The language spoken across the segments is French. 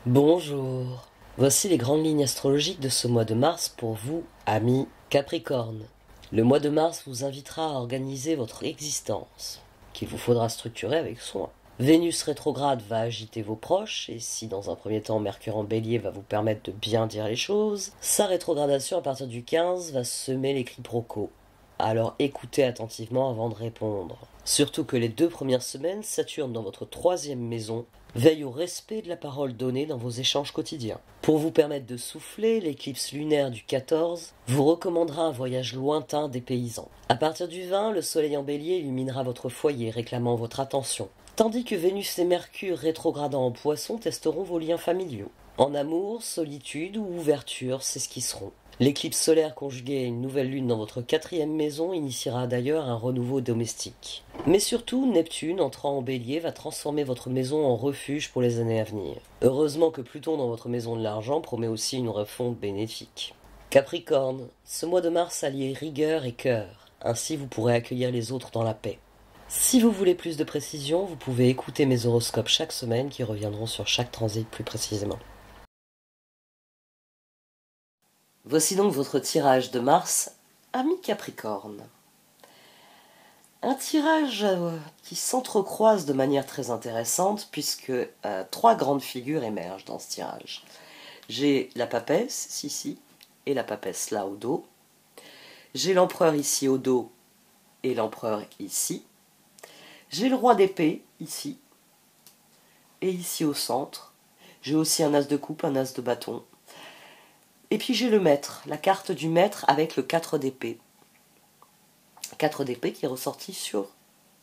Bonjour. Voici les grandes lignes astrologiques de ce mois de mars pour vous, amis Capricorne. Le mois de mars vous invitera à organiser votre existence, qu'il vous faudra structurer avec soin. Vénus rétrograde va agiter vos proches, et si dans un premier temps Mercure en bélier va vous permettre de bien dire les choses, sa rétrogradation à partir du 15 va semer les quiproquos. Alors écoutez attentivement avant de répondre. Surtout que les 2 premières semaines, Saturne dans votre 3e maison veille au respect de la parole donnée dans vos échanges quotidiens. Pour vous permettre de souffler, l'éclipse lunaire du 14 vous recommandera un voyage lointain des paysans. À partir du 20, le soleil en bélier illuminera votre foyer, réclamant votre attention. Tandis que Vénus et Mercure rétrogradant en poisson testeront vos liens familiaux. En amour, solitude ou ouverture s'esquisseront. L'éclipse solaire conjuguée à une nouvelle lune dans votre 4e maison initiera d'ailleurs un renouveau domestique. Mais surtout, Neptune, entrant en bélier, va transformer votre maison en refuge pour les années à venir. Heureusement que Pluton dans votre maison de l'argent promet aussi une refonte bénéfique. Capricorne, ce mois de mars allie rigueur et cœur. Ainsi vous pourrez accueillir les autres dans la paix. Si vous voulez plus de précision, vous pouvez écouter mes horoscopes chaque semaine qui reviendront sur chaque transit plus précisément. Voici donc votre tirage de mars, ami Capricorne. Un tirage qui s'entrecroise de manière très intéressante puisque 3 grandes figures émergent dans ce tirage. J'ai la papesse ici et la papesse là au dos. J'ai l'empereur ici au dos et l'empereur ici. J'ai le roi d'épée ici et ici au centre. J'ai aussi un as de coupe, un as de bâton. Et puis j'ai le maître, la carte du maître avec le 4 d'épée. 4 d'épée qui est ressorti sur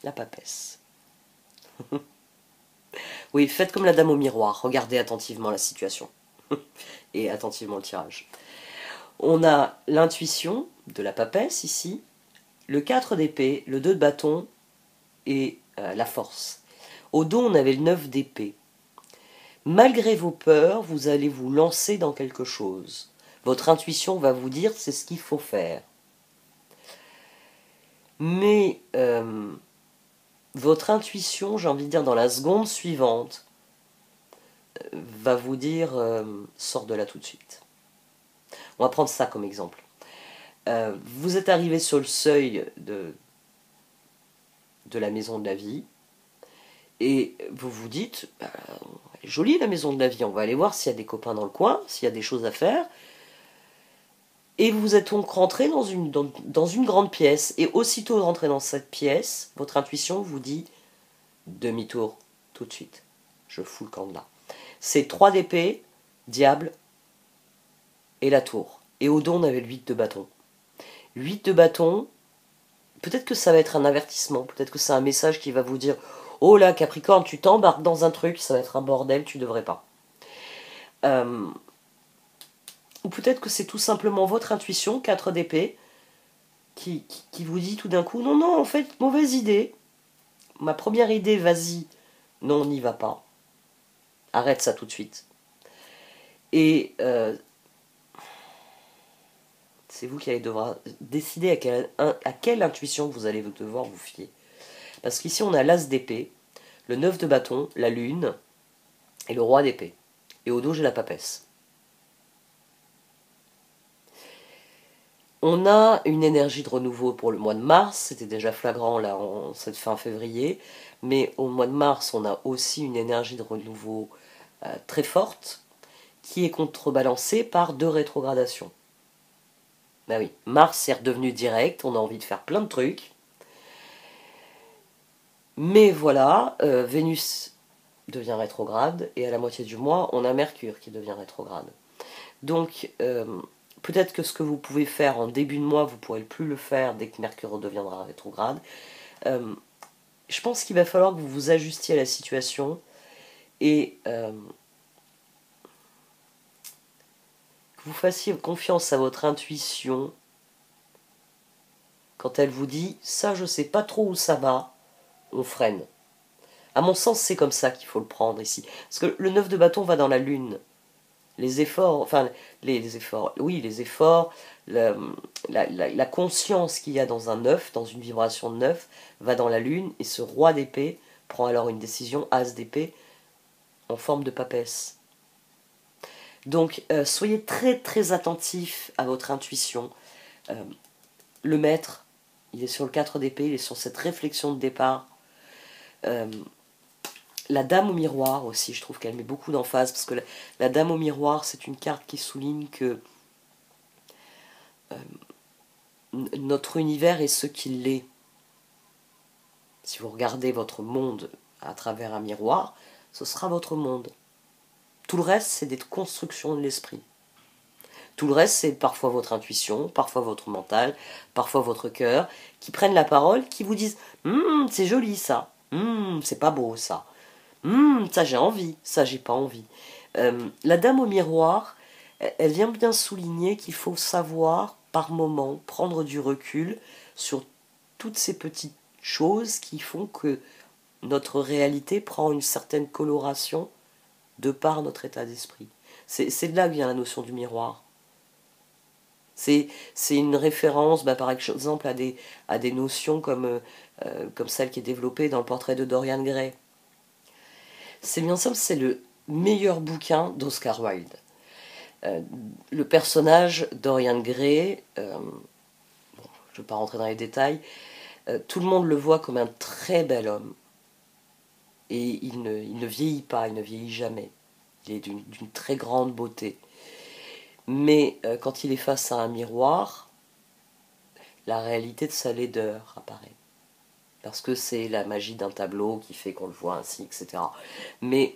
la papesse. Oui, faites comme la dame au miroir, regardez attentivement la situation. Et attentivement le tirage. On a l'intuition de la papesse ici, le 4 d'épée, le 2 de bâton et la force. Au dos, on avait le 9 d'épée. Malgré vos peurs, vous allez vous lancer dans quelque chose. Votre intuition va vous dire c'est ce qu'il faut faire. Mais votre intuition, j'ai envie de dire dans la seconde suivante, va vous dire sors de là tout de suite. On va prendre ça comme exemple. Vous êtes arrivé sur le seuil de la maison de la vie et vous vous dites jolie la maison de la vie, on va aller voir s'il y a des copains dans le coin, s'il y a des choses à faire. Et vous êtes donc rentré dans une grande pièce, et aussitôt rentré dans cette pièce, votre intuition vous dit demi-tour, tout de suite. Je fous le camp de là. C'est 3 d'épée, diable et la tour. Et au dos, on avait le 8 de bâton. 8 de bâton, peut-être que ça va être un avertissement, peut-être que c'est un message qui va vous dire oh là, Capricorne, tu t'embarques dans un truc, ça va être un bordel, tu devrais pas. Ou peut-être que c'est tout simplement votre intuition, 4 d'épée, qui vous dit tout d'un coup non, non, en fait, mauvaise idée. Ma première idée, vas-y. Non, on n'y va pas. Arrête ça tout de suite. Et c'est vous qui allez devoir décider à quelle intuition vous allez devoir vous fier. Parce qu'ici, on a l'as d'épée, le 9 de bâton, la lune et le roi d'épée. Et au dos, j'ai la papesse. On a une énergie de renouveau pour le mois de mars, c'était déjà flagrant là en cette fin février, mais au mois de mars on a aussi une énergie de renouveau très forte qui est contrebalancée par 2 rétrogradations. Ben oui, Mars est redevenu direct, on a envie de faire plein de trucs, mais voilà, Vénus devient rétrograde et à la moitié du mois on a Mercure qui devient rétrograde. Donc peut-être que ce que vous pouvez faire en début de mois, vous ne pourrez plus le faire dès que Mercure redeviendra rétrograde. Je pense qu'il va falloir que vous vous ajustiez à la situation et que vous fassiez confiance à votre intuition quand elle vous dit « ça, je ne sais pas trop où ça va », on freine. À mon sens, c'est comme ça qu'il faut le prendre ici. Parce que le 9 de bâton va dans la lune. Les efforts, enfin, les efforts, oui, les efforts, la conscience qu'il y a dans un 9, dans une vibration de 9, va dans la lune, et ce roi d'épée prend alors une décision, as d'épée, en forme de papesse. Donc, soyez très très attentifs à votre intuition. Le maître, il est sur le 4 d'épée, il est sur cette réflexion de départ. La dame au miroir aussi, je trouve qu'elle met beaucoup d'emphase, parce que la dame au miroir, c'est une carte qui souligne que notre univers est ce qu'il est. Si vous regardez votre monde à travers un miroir, ce sera votre monde. Tout le reste, c'est des constructions de l'esprit. Tout le reste, c'est parfois votre intuition, parfois votre mental, parfois votre cœur, qui prennent la parole, qui vous disent « c'est joli ça, c'est pas beau ça, ça j'ai envie, ça j'ai pas envie ». La dame au miroir, elle vient bien souligner qu'il faut savoir, par moment, prendre du recul sur toutes ces petites choses qui font que notre réalité prend une certaine coloration de par notre état d'esprit. C'est de là que vient la notion du miroir. C'est une référence, par exemple, à des notions comme celle qui est développée dans le portrait de Dorian Gray. C'est bien simple, c'est le meilleur bouquin d'Oscar Wilde. Le personnage Dorian Gray, je ne vais pas rentrer dans les détails, tout le monde le voit comme un très bel homme. Et il ne vieillit pas, il ne vieillit jamais. Il est d'une très grande beauté. Mais quand il est face à un miroir, la réalité de sa laideur apparaît. Parce que c'est la magie d'un tableau qui fait qu'on le voit ainsi, etc. Mais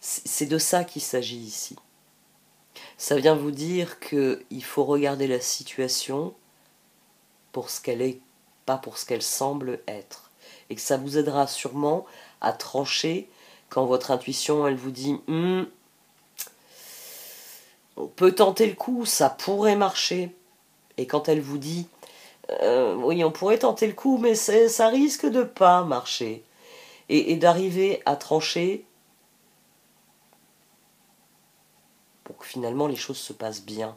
c'est de ça qu'il s'agit ici. Ça vient vous dire qu'il faut regarder la situation pour ce qu'elle est, pas pour ce qu'elle semble être. Et que ça vous aidera sûrement à trancher quand votre intuition, elle vous dit on peut tenter le coup, ça pourrait marcher. Et quand elle vous dit oui, on pourrait tenter le coup, mais ça risque de pas marcher. Et d'arriver à trancher pour que finalement les choses se passent bien.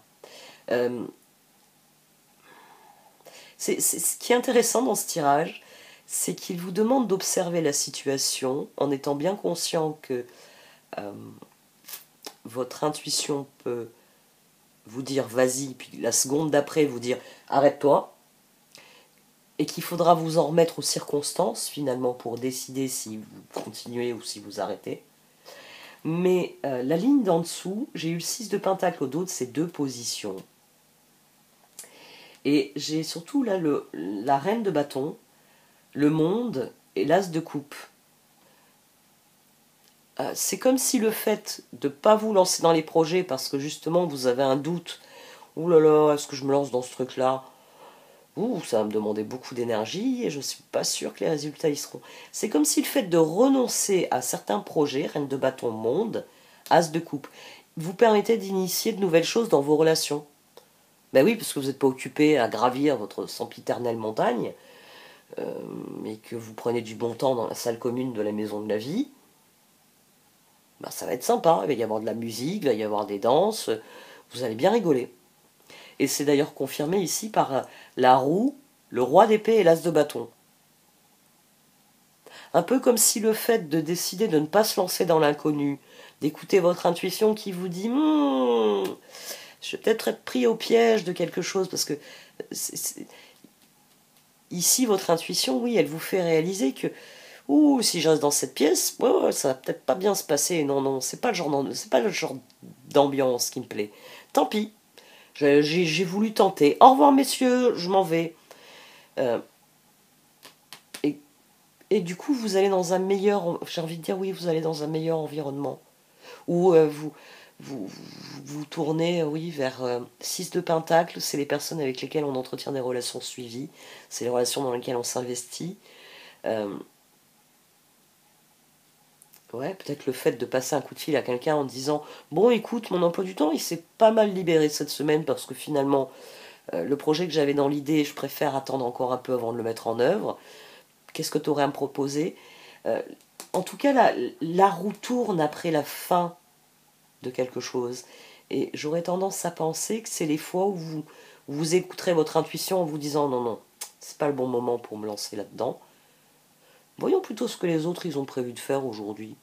Ce qui est intéressant dans ce tirage, c'est qu'il vous demande d'observer la situation en étant bien conscient que votre intuition peut vous dire vas-y, puis la seconde d'après vous dire arrête-toi, et qu'il faudra vous en remettre aux circonstances finalement pour décider si vous continuez ou si vous arrêtez. Mais la ligne d'en dessous, j'ai eu le 6 de pentacle au dos de ces deux positions. Et j'ai surtout là la reine de bâton, le monde et l'as de coupe. C'est comme si le fait de ne pas vous lancer dans les projets parce que justement vous avez un doute, ouh là là, est-ce que je me lance dans ce truc-là? Ça va me demander beaucoup d'énergie et je ne suis pas sûre que les résultats y seront. C'est comme si le fait de renoncer à certains projets, reine de bâton, monde, as de coupe, vous permettait d'initier de nouvelles choses dans vos relations. Ben oui, parce que vous n'êtes pas occupé à gravir votre sempiternelle montagne, mais que vous prenez du bon temps dans la salle commune de la maison de la vie, ben ça va être sympa. Il va y avoir de la musique, il va y avoir des danses, vous allez bien rigoler. Et c'est d'ailleurs confirmé ici par la roue, le roi d'épée et l'as de bâton. Un peu comme si le fait de décider de ne pas se lancer dans l'inconnu, d'écouter votre intuition qui vous dit je vais peut-être être pris au piège de quelque chose, parce que ici votre intuition, oui, elle vous fait réaliser que si je reste dans cette pièce, ça va peut-être pas bien se passer. Non, c'est pas le genre d'ambiance qui me plaît. Tant pis. J'ai voulu tenter. Au revoir messieurs, je m'en vais. Et du coup, vous allez dans un meilleur... J'ai envie de dire, oui, vous allez dans un meilleur environnement. Où vous tournez, oui, vers 6 de pentacle. C'est les personnes avec lesquelles on entretient des relations suivies. C'est les relations dans lesquelles on s'investit. Ouais, peut-être le fait de passer un coup de fil à quelqu'un en disant « Bon, écoute, mon emploi du temps, il s'est pas mal libéré cette semaine parce que finalement, le projet que j'avais dans l'idée, je préfère attendre encore un peu avant de le mettre en œuvre. Qu'est-ce que tu aurais à me proposer ?» En tout cas, la roue tourne après la fin de quelque chose. Et j'aurais tendance à penser que c'est les fois où vous écouterez votre intuition en vous disant « Non, c'est pas le bon moment pour me lancer là-dedans. Voyons plutôt ce que les autres ils ont prévu de faire aujourd'hui. »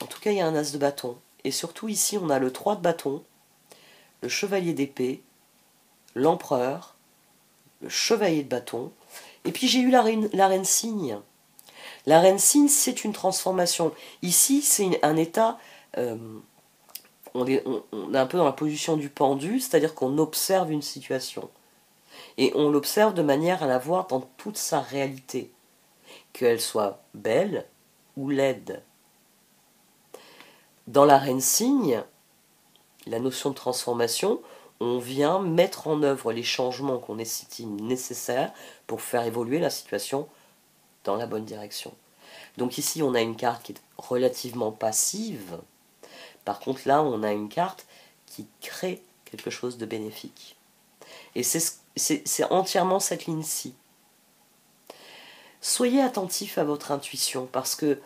En tout cas, il y a un as de bâton. Et surtout ici, on a le 3 de bâton, le chevalier d'épée, l'empereur, le chevalier de bâton, et puis j'ai eu la reine cygne. La reine cygne, c'est une transformation. Ici, c'est un état... on est un peu dans la position du pendu, c'est-à-dire qu'on observe une situation. Et on l'observe de manière à la voir dans toute sa réalité. Qu'elle soit belle ou laide. Dans la reine cygne, la notion de transformation, on vient mettre en œuvre les changements qu'on estime nécessaires pour faire évoluer la situation dans la bonne direction. Donc ici, on a une carte qui est relativement passive. Par contre, là, on a une carte qui crée quelque chose de bénéfique. Et c'est entièrement cette ligne-ci. Soyez attentif à votre intuition, parce que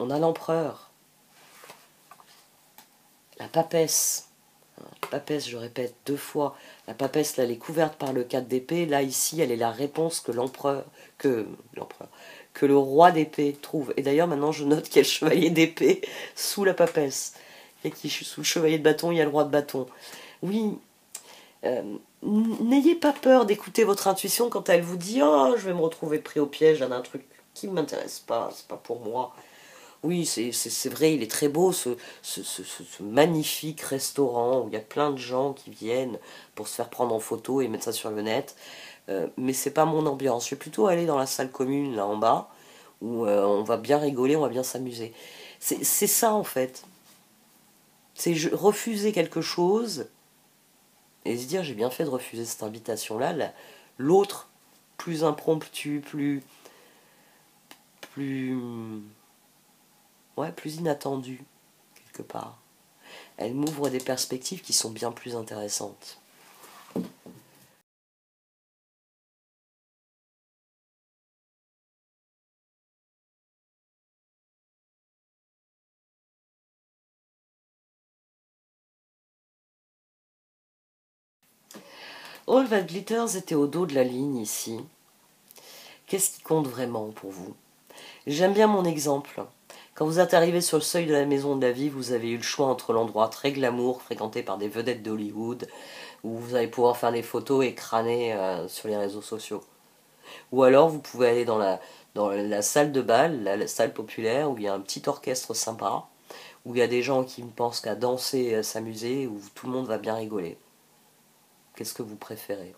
on a l'empereur, la papesse. La papesse, je répète 2 fois, la papesse, là, elle est couverte par le 4 d'épée. Là, ici, elle est la réponse que le roi d'épée trouve. Et d'ailleurs, maintenant, je note qu'il y a le chevalier d'épée sous la papesse. Et sous le chevalier de bâton, il y a le roi de bâton. Oui, n'ayez pas peur d'écouter votre intuition quand elle vous dit « Oh, je vais me retrouver pris au piège d'un truc qui ne m'intéresse pas, c'est pas pour moi. » Oui, c'est vrai, il est très beau ce magnifique restaurant où il y a plein de gens qui viennent pour se faire prendre en photo et mettre ça sur le net. Mais c'est pas mon ambiance. Je vais plutôt aller dans la salle commune là en bas où on va bien rigoler, on va bien s'amuser. C'est ça en fait. C'est refuser quelque chose et se dire j'ai bien fait de refuser cette invitation-là. L'autre, plus impromptu, plus inattendu, quelque part. Elle m'ouvre des perspectives qui sont bien plus intéressantes. All That Glitters était au dos de la ligne ici. Qu'est-ce qui compte vraiment pour vous? J'aime bien mon exemple. Quand vous êtes arrivé sur le seuil de la maison de la vie, vous avez eu le choix entre l'endroit très glamour, fréquenté par des vedettes d'Hollywood, où vous allez pouvoir faire des photos et crâner sur les réseaux sociaux. Ou alors vous pouvez aller dans la salle de bal, la salle populaire, où il y a un petit orchestre sympa, où il y a des gens qui ne pensent qu'à danser et à s'amuser, où tout le monde va bien rigoler. Qu'est-ce que vous préférez?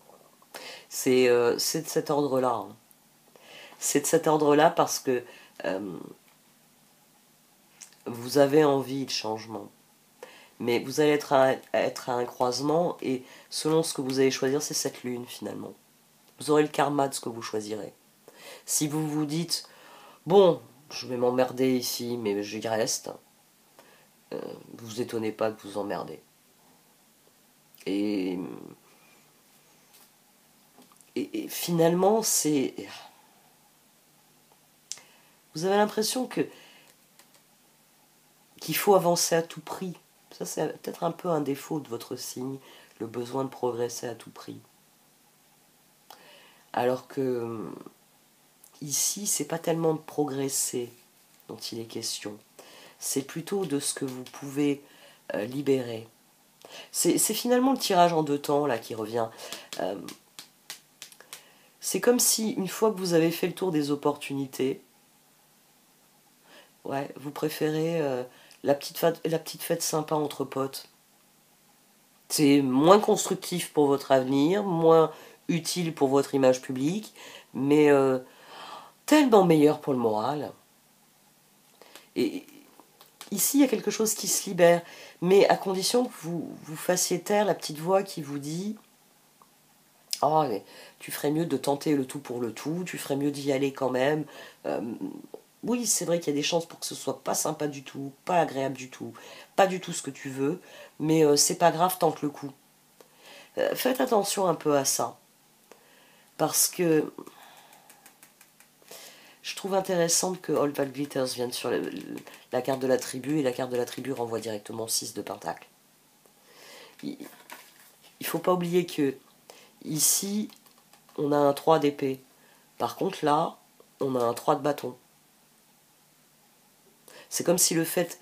C'est de cet ordre-là. Hein. C'est de cet ordre-là parce que vous avez envie de changement. Mais vous allez être à un croisement et selon ce que vous allez choisir, c'est cette lune finalement. Vous aurez le karma de ce que vous choisirez. Si vous vous dites, bon, je vais m'emmerder ici, mais j'y reste, vous étonnez pas de vous emmerder. Et finalement, vous avez l'impression qu'il faut avancer à tout prix. Ça, c'est peut-être un peu un défaut de votre signe, le besoin de progresser à tout prix. Alors que ici, c'est pas tellement de progresser dont il est question. C'est plutôt de ce que vous pouvez libérer. C'est finalement le tirage en 2 temps là qui revient. C'est comme si, une fois que vous avez fait le tour des opportunités, ouais, vous préférez la petite fête sympa entre potes. C'est moins constructif pour votre avenir, moins utile pour votre image publique, mais tellement meilleur pour le moral. Et ici, il y a quelque chose qui se libère, mais à condition que vous fassiez taire la petite voix qui vous dit « Oh, mais tu ferais mieux de tenter le tout pour le tout, tu ferais mieux d'y aller quand même. Oui, c'est vrai qu'il y a des chances pour que ce soit pas sympa du tout, pas agréable du tout, pas du tout ce que tu veux, mais c'est pas grave, tente le coup. » Faites attention un peu à ça, parce que je trouve intéressant que All That Glitters vienne sur la carte de la tribu, et la carte de la tribu renvoie directement 6 de pentacle. Il ne faut pas oublier que ici, on a un 3 d'épée. Par contre là, on a un 3 de bâton. C'est comme si le fait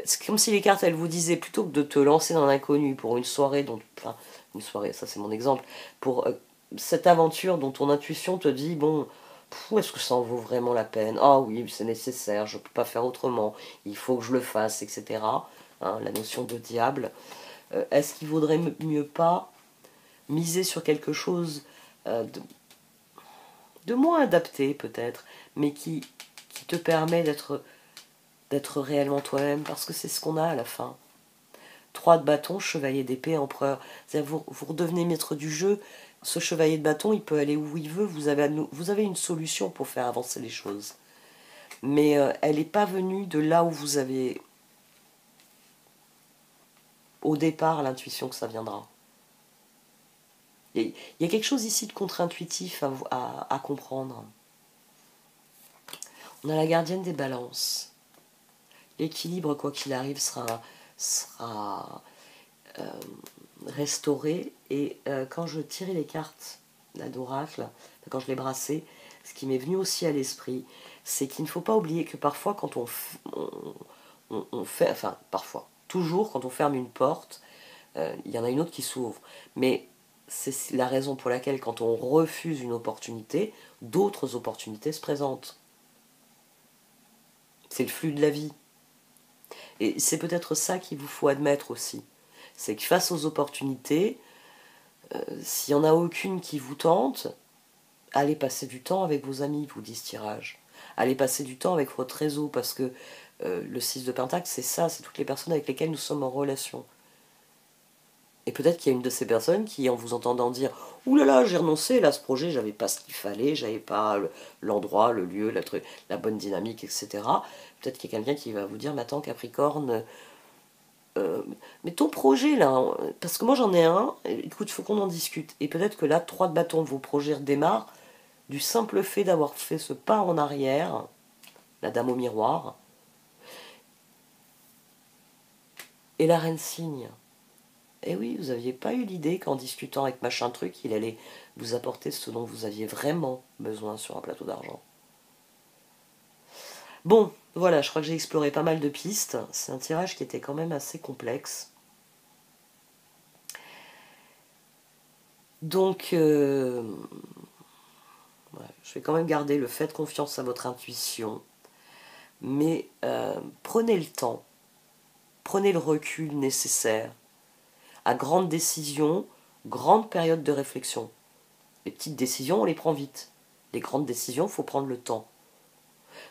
C'est comme si les cartes, elles vous disaient, plutôt que de te lancer dans l'inconnu pour une soirée, enfin, une soirée, ça c'est mon exemple, pour cette aventure dont ton intuition te dit, bon, est-ce que ça en vaut vraiment la peine? Ah oui, c'est nécessaire, je ne peux pas faire autrement, il faut que je le fasse, etc. Hein, la notion de diable. Est-ce qu'il vaudrait mieux pas miser sur quelque chose de moins adapté peut-être, mais qui te permet d'être réellement toi-même, parce que c'est ce qu'on a à la fin. 3 de bâton, chevalier d'épée, empereur. C'est-à-dire vous redevenez maître du jeu. Ce chevalier de bâton, il peut aller où il veut. Vous avez une solution pour faire avancer les choses. Mais elle n'est pas venue de là où vous avez au départ l'intuition que ça viendra. Il y a quelque chose ici de contre-intuitif à comprendre. On a la gardienne des balances. L'équilibre, quoi qu'il arrive, sera restauré. Et quand je tirais les cartes d'oracle, quand je les brassais, ce qui m'est venu aussi à l'esprit, c'est qu'il ne faut pas oublier que parfois, quand on fait, enfin parfois, toujours quand on ferme une porte, il y en a une autre qui s'ouvre. Mais c'est la raison pour laquelle, quand on refuse une opportunité, d'autres opportunités se présentent. C'est le flux de la vie. Et c'est peut-être ça qu'il vous faut admettre aussi. C'est que face aux opportunités, s'il n'y en a aucune qui vous tente, allez passer du temps avec vos amis, vous dit ce tirage. Allez passer du temps avec votre réseau, parce que le 6 de Pentacle, c'est ça, c'est toutes les personnes avec lesquelles nous sommes en relation. Et peut-être qu'il y a une de ces personnes qui, en vous entendant dire « Ouh là là, j'ai renoncé, là, ce projet, j'avais pas ce qu'il fallait, j'avais pas l'endroit, le lieu, la bonne dynamique, etc. » Peut-être qu'il y a quelqu'un qui va vous dire « Mais attends, Capricorne, mais ton projet, là, parce que moi j'en ai un, écoute, il faut qu'on en discute. » Et peut-être que là, 3 de bâton, vos projets redémarrent du simple fait d'avoir fait ce pas en arrière, la dame au miroir, et la reine cygne. Et oui, vous n'aviez pas eu l'idée qu'en discutant avec machin truc, il allait vous apporter ce dont vous aviez vraiment besoin sur un plateau d'argent. Bon, voilà, je crois que j'ai exploré pas mal de pistes. C'est un tirage qui était quand même assez complexe. Donc, je vais quand même garder le fait de confiance à votre intuition. Mais prenez le temps, prenez le recul nécessaire. À grande décision, grande période de réflexion. Les petites décisions, on les prend vite. Les grandes décisions, il faut prendre le temps.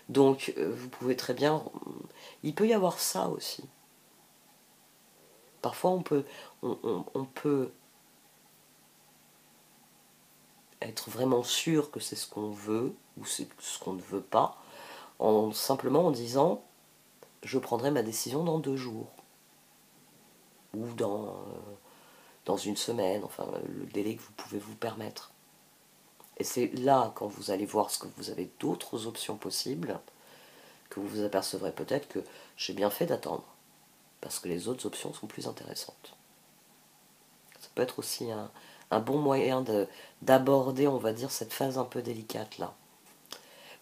Donc, vous pouvez très bien... Il peut y avoir ça aussi. Parfois, on peut être vraiment sûr que c'est ce qu'on veut, ou c'est ce qu'on ne veut pas, simplement en disant « Je prendrai ma décision dans 2 jours. » Ou dans une semaine, enfin, le délai que vous pouvez vous permettre. Et c'est là, quand vous allez voir ce que vous avez d'autres options possibles, que vous vous apercevrez peut-être que j'ai bien fait d'attendre, parce que les autres options sont plus intéressantes. Ça peut être aussi un bon moyen d'aborder, on va dire, cette phase un peu délicate là.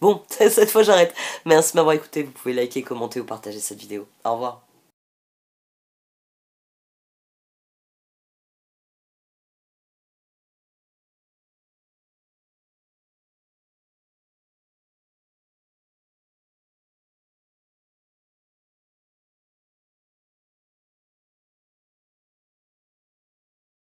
Bon, cette fois j'arrête. Merci de m'avoir écouté, vous pouvez liker, commenter ou partager cette vidéo. Au revoir.